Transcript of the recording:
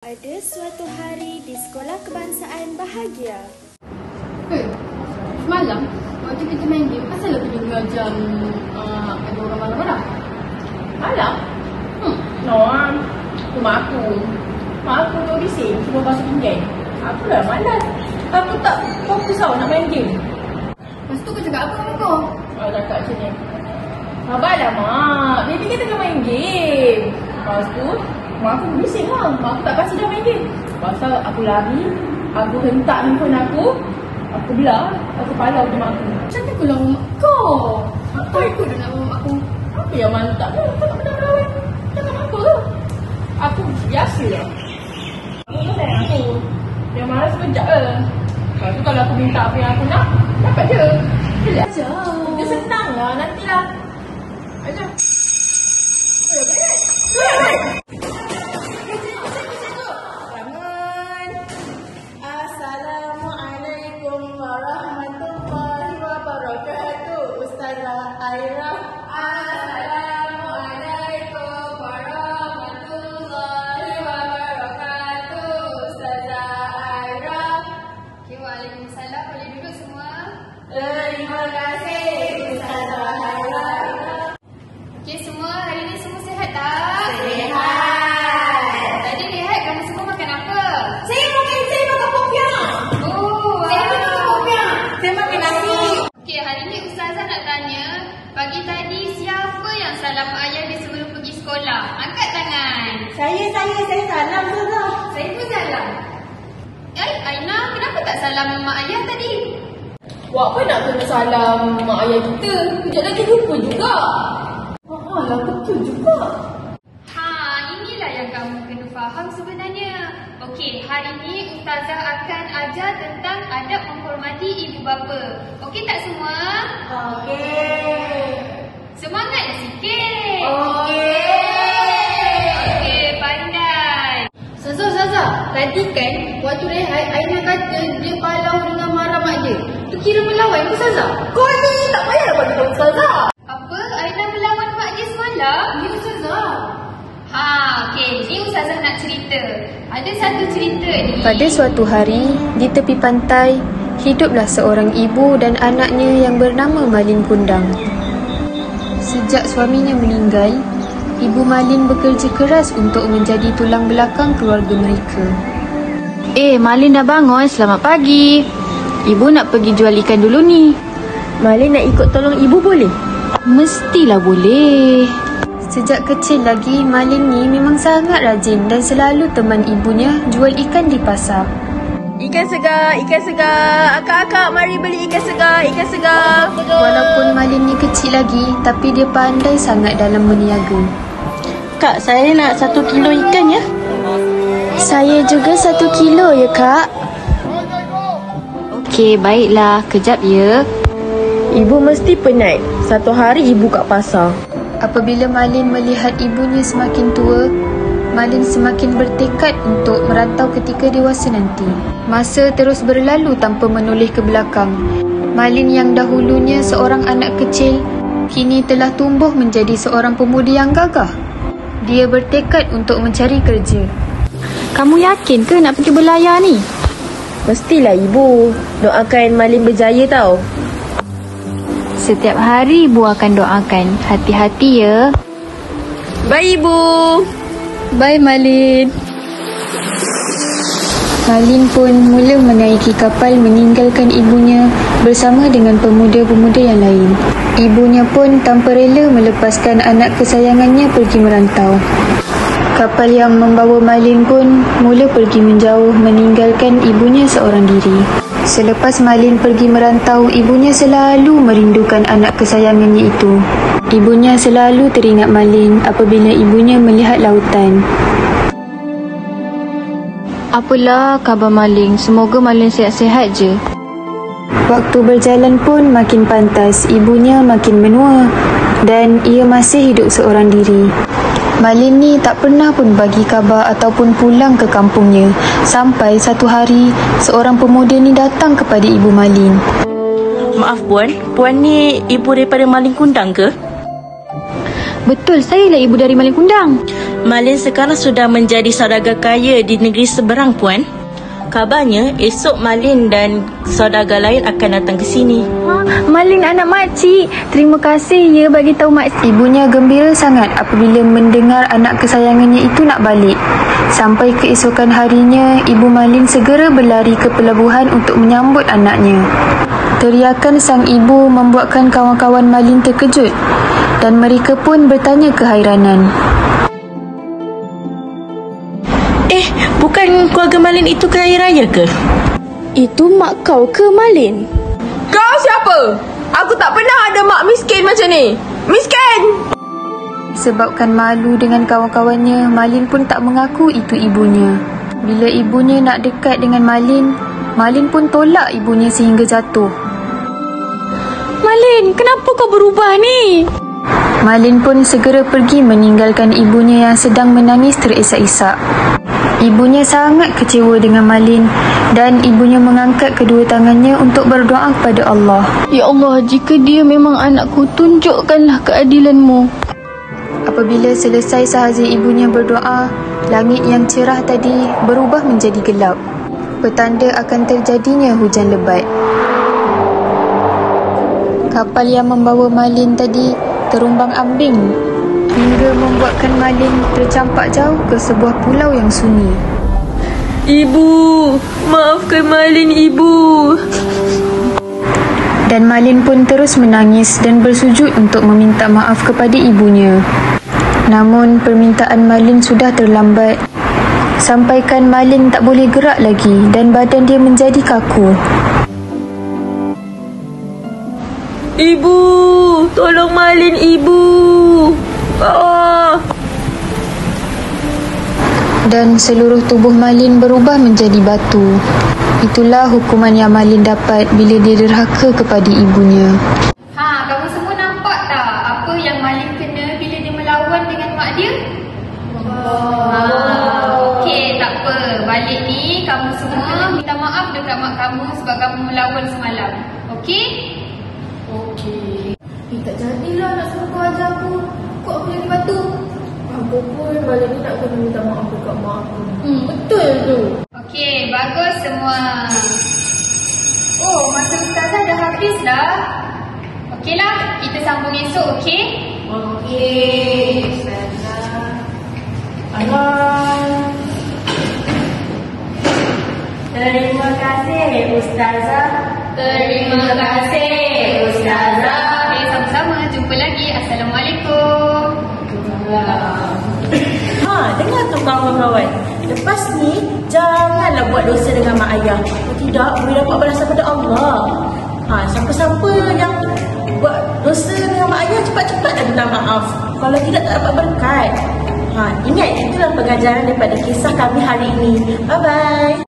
Ada suatu hari di sekolah kebangsaan bahagia. Semalam waktu kita main game, asal aku dengar macam ada orang marah-marah? Malam? No, rumah aku. Mak aku tu bising, semua basuh pinggan. Aku dah malas. Aku tak fokus tau nak main game. Lepas tu kau cakap apa dengan kau? Cakap macam ni. Sabarlah mak, baby kita tengah main game. Lepas tu, mak aku bising lah. Mak aku tak kasi dah main game. Pasal aku lari, aku hentak handphone aku belah, aku palau je mak aku. Macam mana aku lawan mak kau? Kau ikut dah nak lawan mak aku. Apa yang mantap tu? Kau tak pernah melawan jangan apa tu? Aku biasa lah. Aku tu sayang aku. Yang marah sekejap je. Lepas tu kalau aku minta apa yang aku nak, dapat je. Boleh aja. Dia senang lah, nantilah. Aja. Boleh berat. Assalamualaikum warahmatullahi wabarakatuh. Ustazah Aira. Assalamualaikum warahmatullahi wabarakatuh. Ustazah Aira. Okay, waalaikumsalam. Boleh duduk semua? Terima kasih Ustazah Aira. Okay, semua hari ni semua sihat tak? Sihat. Tadi lihat kamu semua makan apa? Saya makan popiah. Oh, Saya makan popiah. Saya makan nasi. Okay, hari ni Ustazah nak tanya, pagi tadi siapa yang salam ayah dia sebelum pergi sekolah? Angkat tangan. Saya salam Ustazah. Saya pun salam. Aina, kenapa tak salam mak ayah tadi? Buat apa nak kena salam mak ayah kita? Kejap lagi lupa juga. Lah betul juga. Inilah yang kamu kena faham sebenarnya. Okey, hari ni Ustazah akan ajar tentang adab menghormati ibu bapa. Okey tak semua? Okey. Semangat sikit. Okey, pandai. Ustazah, tadi kan waktu rehat Aina kata dia palau dengan marah mak dia. Tu kira melawan ke Ustazah? kau ni tak payah bagi tahu Ustazah. Apa? Aina melawan mak dia semalam? Ya Ustazah. Okey, ni Ustazah nak cerita. Ada satu cerita ni. Pada suatu hari, di tepi pantai, hiduplah seorang ibu dan anaknya yang bernama Malin Kundang. Sejak suaminya meninggal, Ibu Malin bekerja keras untuk menjadi tulang belakang keluarga mereka. Malin dah bangun, selamat pagi. Ibu nak pergi jual ikan dulu ni. Malin nak ikut tolong ibu boleh? Mestilah boleh. Sejak kecil lagi, Malin ni memang sangat rajin dan selalu teman ibunya jual ikan di pasar. Ikan segar. Akak-akak mari beli ikan segar. Walaupun Malin ni kecil lagi, tapi dia pandai sangat dalam berniaga. Kak, saya nak 1 kilo ikan ya. Saya juga 1 kilo ya kak. Okey, baiklah. Kejap ya. Ibu mesti penat. Satu hari ibu kat pasar. Apabila Malin melihat ibunya semakin tua, Malin semakin bertekad untuk merantau ketika dewasa nanti. Masa terus berlalu tanpa menoleh ke belakang. Malin yang dahulunya seorang anak kecil, kini telah tumbuh menjadi seorang pemuda yang gagah. Dia bertekad untuk mencari kerja. Kamu yakin ke nak pergi berlayar ni? Mestilah ibu. Doakan Malin berjaya tau. Setiap hari ibu akan doakan. Hati-hati ya. Bye ibu. Bye Malin. Malin pun mula menaiki kapal meninggalkan ibunya bersama dengan pemuda-pemuda yang lain. Ibunya pun tanpa rela melepaskan anak kesayangannya pergi merantau. Kapal yang membawa Malin pun mula pergi menjauh meninggalkan ibunya seorang diri. Selepas Malin pergi merantau, ibunya selalu merindukan anak kesayangannya itu. Ibunya selalu teringat Malin apabila ibunya melihat lautan. Apalah khabar Malin? Semoga Malin sihat-sihat je. Waktu berjalan pun makin pantas, ibunya makin menua dan ia masih hidup seorang diri. Malin ni tak pernah pun bagi khabar ataupun pulang ke kampungnya. Sampai satu hari, seorang pemuda ni datang kepada ibu Malin. Maaf puan ni ibu daripada Malin Kundang ke? Betul, sayalah ibu dari Malin Kundang. Malin sekarang sudah menjadi saudagar kaya di negeri seberang, Puan. Kabarnya esok Malin dan saudagar lain akan datang ke sini. Malin anak makcik, terima kasih ya bagi tahu makcik. Ibunya gembira sangat apabila mendengar anak kesayangannya itu nak balik. Sampai keesokan harinya, Ibu Malin segera berlari ke pelabuhan untuk menyambut anaknya. Teriakan sang ibu membuatkan kawan-kawan Malin terkejut dan mereka pun bertanya keheranan. Bukan keluarga Malin itu kaya raya ke? Itu mak kau ke, Malin? Kau siapa? Aku tak pernah ada mak miskin macam ni. Miskin! Sebabkan malu dengan kawan-kawannya, Malin pun tak mengaku itu ibunya. Bila ibunya nak dekat dengan Malin, Malin pun tolak ibunya sehingga jatuh. Malin, kenapa kau berubah ni? Malin pun segera pergi meninggalkan ibunya yang sedang menangis terisak-isak. Ibunya sangat kecewa dengan Malin dan ibunya mengangkat kedua tangannya untuk berdoa kepada Allah. Ya Allah, jika dia memang anakku, tunjukkanlah keadilan-Mu. Apabila selesai sahaja ibunya berdoa, langit yang cerah tadi berubah menjadi gelap. Petanda akan terjadinya hujan lebat. Kapal yang membawa Malin tadi terumbang ambing hingga membuatkan Malin tercampak jauh ke sebuah pulau yang sunyi. Ibu, maafkan Malin, Ibu. Dan Malin pun terus menangis dan bersujud untuk meminta maaf kepada ibunya. Namun permintaan Malin sudah terlambat. Sampaikan Malin tak boleh gerak lagi dan badan dia menjadi kaku. Ibu, tolong Malin, Ibu. Dan seluruh tubuh Malin berubah menjadi batu. Itulah hukuman yang Malin dapat bila dia derhaka kepada ibunya. Kamu semua nampak tak apa yang Malin kena bila dia melawan dengan mak dia? Okey, tak apa. Balik ni kamu semua minta maaf dekat mak kamu sebab kamu melawan semalam. Okey? Okey. Tak jadilah nak suruh kau ajar aku. Kok aku jadi batu? Aku pun balik ni nak kena minta maaf dekat mak aku. Betul tu. Okey, bagus semua. Oh, masa ustazah dah habis dah. Okeylah, kita sambung esok, okey? Okey, ustazah. Allah. Terima kasih, Ustazah. Terima kasih, ustazah. Okay, sama-sama. Jumpa lagi. Assalamualaikum. Dengar tu kawan-kawan. Lepas ni, janganlah buat dosa dengan mak ayah. Kalau tidak, boleh dapat balasan pada Allah. Siapa-siapa yang buat dosa dengan mak ayah, cepat-cepatlah minta maaf. Kalau tidak, tak dapat berkat. Ingat, itulah pengajaran daripada kisah kami hari ini. Bye-bye.